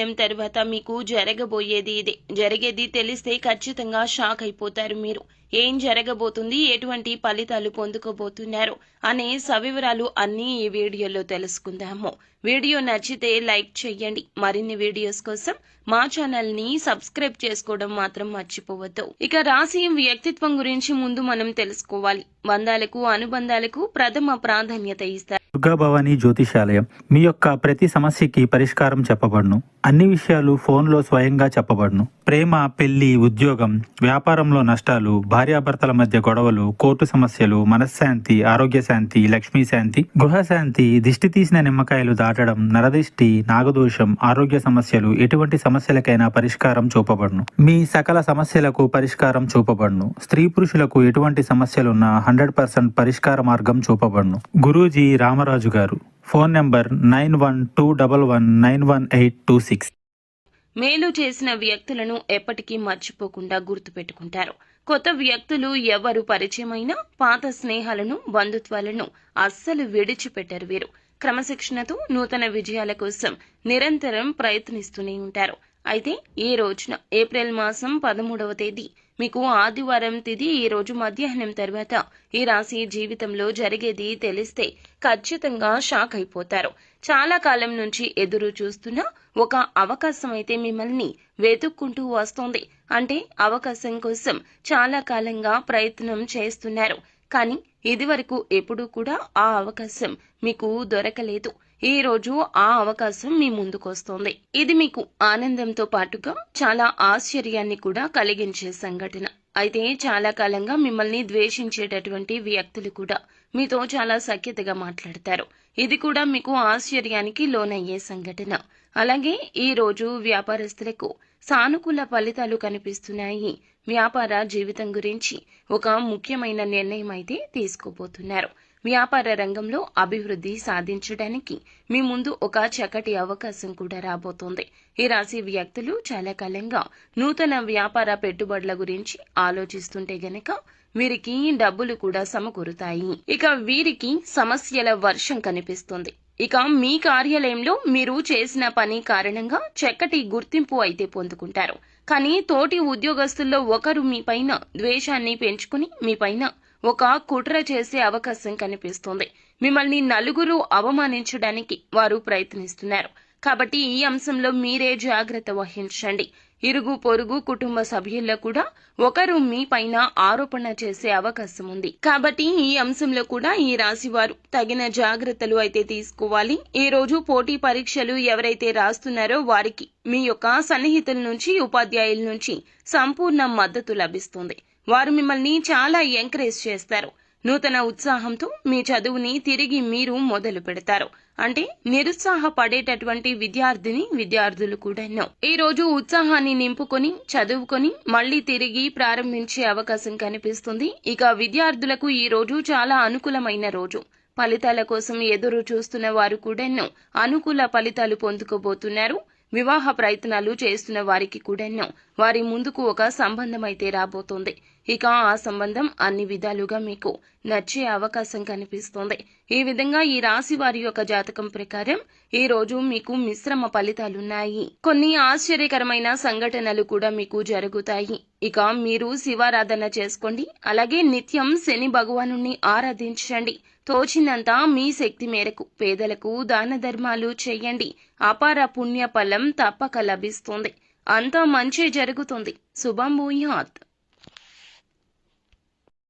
మధ్యాహ్నం తర్వాత మీకు జరగబోయేది ఇదే. జరిగేది తెలిస్తే ఖచ్చితంగా షాక్ అయిపోతారు మీరు. ఏం జరగబోతుంది, ఎటువంటి ఫలితాలు పొందుకోబోతున్నారు అనే సవివరాలు అన్నీ ఈ వీడియోలో తెలుసుకుందాము. వీడియో నచ్చితే లైక్ చేయండి. మరిన్ని వీడియోస్ కోసం మా ఛానల్ ని సబ్స్క్రైబ్ చేసుకోవడం మాత్రం మర్చిపోవద్దు. ఇక రాశి వ్యక్తిత్వం గురించి ముందు మనం తెలుసుకోవాలి. బంధాలకు అనుబంధాలకు ప్రథమ ప్రాధాన్యత ఇస్తారు. దుర్గా భవానీ జ్యోతిషాలయం మీ యొక్క ప్రతి సమస్యకి పరిష్కారం చెప్పబడును. అన్ని విషయాలు ఫోన్లో స్వయంగా చెప్పబడును. ప్రేమ, పెళ్లి, ఉద్యోగం, వ్యాపారంలో నష్టాలు, భార్యాభర్తల మధ్య గొడవలు, కోర్టు సమస్యలు, మనశ్శాంతి, ఆరోగ్య శాంతి, లక్ష్మీ శాంతి, గృహశాంతి, దిష్టి తీసిన నిమ్మకాయలు దాటడం, నరదిష్టి, నాగదోషం, ఆరోగ్య సమస్యలు, ఎటువంటి సమస్యలకైనా పరిష్కారం చూపబడును. మీ సకల సమస్యలకు పరిష్కారం చూపబడును. స్త్రీ పురుషులకు ఎటువంటి సమస్యలున్నా 100% పరిష్కార మార్గం చూపబడును. గురూజీ రామరాజు గారు. Phone number 9121191826. మేలు చేసిన వ్యక్తులను ఎప్పటికీ మర్చిపోకుండా గుర్తుపెట్టుకుంటారు. కొత్త వ్యక్తులు ఎవరు పరిచయమైనా పాత స్నేహాలను, బంధుత్వాలను అస్సలు విడిచిపెట్టరు వీరు. క్రమశిక్షణతో నూతన విజయాల కోసం నిరంతరం ప్రయత్నిస్తూనే ఉంటారు. అయితే ఈ రోజున ఏప్రిల్ మాసం 13వ తేదీ మీకు ఆదివారం తిథి. ఈ రోజు మధ్యాహ్నం తర్వాత ఈ రాశి జీవితంలో జరిగేది తెలిస్తే ఖచ్చితంగా షాక్ అయిపోతారు. చాలా కాలం నుంచి ఎదురు చూస్తున్న ఒక అవకాశం అయితే మిమ్మల్ని వెతుక్కుంటూ వస్తోంది. అంటే అవకాశం కోసం చాలా కాలంగా ప్రయత్నం చేస్తున్నారు. కానీ ఇదివరకు ఎప్పుడూ కూడా ఆ అవకాశం మీకు దొరకలేదు. ఈ రోజు ఆ అవకాశం మీ ముందుకొస్తోంది. ఇది మీకు ఆనందంతో పాటుగా చాలా ఆశ్చర్యాన్ని కూడా కలిగించే సంఘటన. అయితే చాలా కాలంగా మిమ్మల్ని ద్వేషించేటటువంటి వ్యక్తులు కూడా మీతో చాలా సఖ్యతగా మాట్లాడతారు. ఇది కూడా మీకు ఆశ్చర్యానికి లోనయ్యే సంఘటన. అలాగే ఈ రోజు వ్యాపారస్తులకు సానుకూల ఫలితాలు కనిపిస్తున్నాయి. వ్యాపార జీవితం గురించి ఒక ముఖ్యమైన నిర్ణయం అయితే తీసుకోబోతున్నారు. వ్యాపార రంగంలో అభివృద్ధి సాధించడానికి మీ ముందు ఒక చక్కటి అవకాశం కూడా రాబోతోంది. ఈ రాశి వ్యక్తులు చాలా కాలంగా నూతన వ్యాపార పెట్టుబడుల గురించి ఆలోచిస్తుంటే గనక వీరికి డబ్బులు కూడా సమకూరుతాయి. ఇక వీరికి సమస్యల వర్షం కనిపిస్తుంది. ఇక మీ కార్యాలయంలో మీరు చేసిన పని కారణంగా చక్కటి గుర్తింపు అయితే పొందుకుంటారు. కానీ తోటి ఉద్యోగస్తుల్లో ఒకరు మీ పైన ద్వేషాన్ని పెంచుకుని మీ పైన ఒక కుట్ర చేసే అవకాశం కనిపిస్తుంది. మిమ్మల్ని నలుగురు అవమానించడానికి వారు ప్రయత్నిస్తున్నారు. కాబట్టి ఈ అంశంలో మీరే జాగ్రత్త వహించండి. ఇరుగు పొరుగు కుటుంబ సభ్యుల్లో కూడా ఒకరు మీ పైన ఆరోపణ చేసే అవకాశం ఉంది. కాబట్టి ఈ అంశంలో కూడా ఈ రాశి వారు తగిన జాగ్రత్తలు అయితే తీసుకోవాలి. ఈ రోజు పోటీ పరీక్షలు ఎవరైతే రాస్తున్నారో వారికి మీ యొక్క సన్నిహితుల నుంచి, ఉపాధ్యాయుల నుంచి సంపూర్ణ మద్దతు లభిస్తుంది. వారు మిమ్మల్ని చాలా ఎంకరేజ్ చేస్తారు. నూతన ఉత్సాహంతో మీ చదువుని తిరిగి మీరు మొదలు పెడతారు. అంటే నిరుత్సాహపడేటటువంటి విద్యార్థులు కూడా ఈ రోజు ఉత్సాహాన్ని నింపుకొని చదువుకొని మళ్లీ తిరిగి ప్రారంభించే అవకాశం కనిపిస్తుంది. ఇక విద్యార్థులకు ఈ రోజు చాలా అనుకూలమైన రోజు. ఫలితాల కోసం ఎదురు చూస్తున్న వారు కూడా అనుకూల ఫలితాలు పొందుకోబోతున్నారు. వివాహ ప్రయత్నాలు చేస్తున్న వారికి కూడా వారి ముందుకు ఒక సంబంధం అయితే రాబోతోంది. ఇక ఆ సంబంధం అన్ని విధాలుగా మీకు నచ్చే అవకాశం కనిపిస్తోంది. ఈ విధంగా ఈ రాశి వారి యొక్క జాతకం ప్రకారం ఈ రోజు మీకు మిశ్రమ ఫలితాలున్నాయి. కొన్ని ఆశ్చర్యకరమైన సంఘటనలు కూడా మీకు జరుగుతాయి. ఇక మీరు శివారాధన చేసుకోండి. అలాగే నిత్యం శని భగవానుణ్ణి ఆరాధించండి. తోచినంత మీ శక్తి మేరకు పేదలకు దాన ధర్మాలు చేయండి. అపార పుణ్య ఫలం తప్పక లభిస్తుంది. అంతా మంచి జరుగుతుంది. శుభం భూయాత్.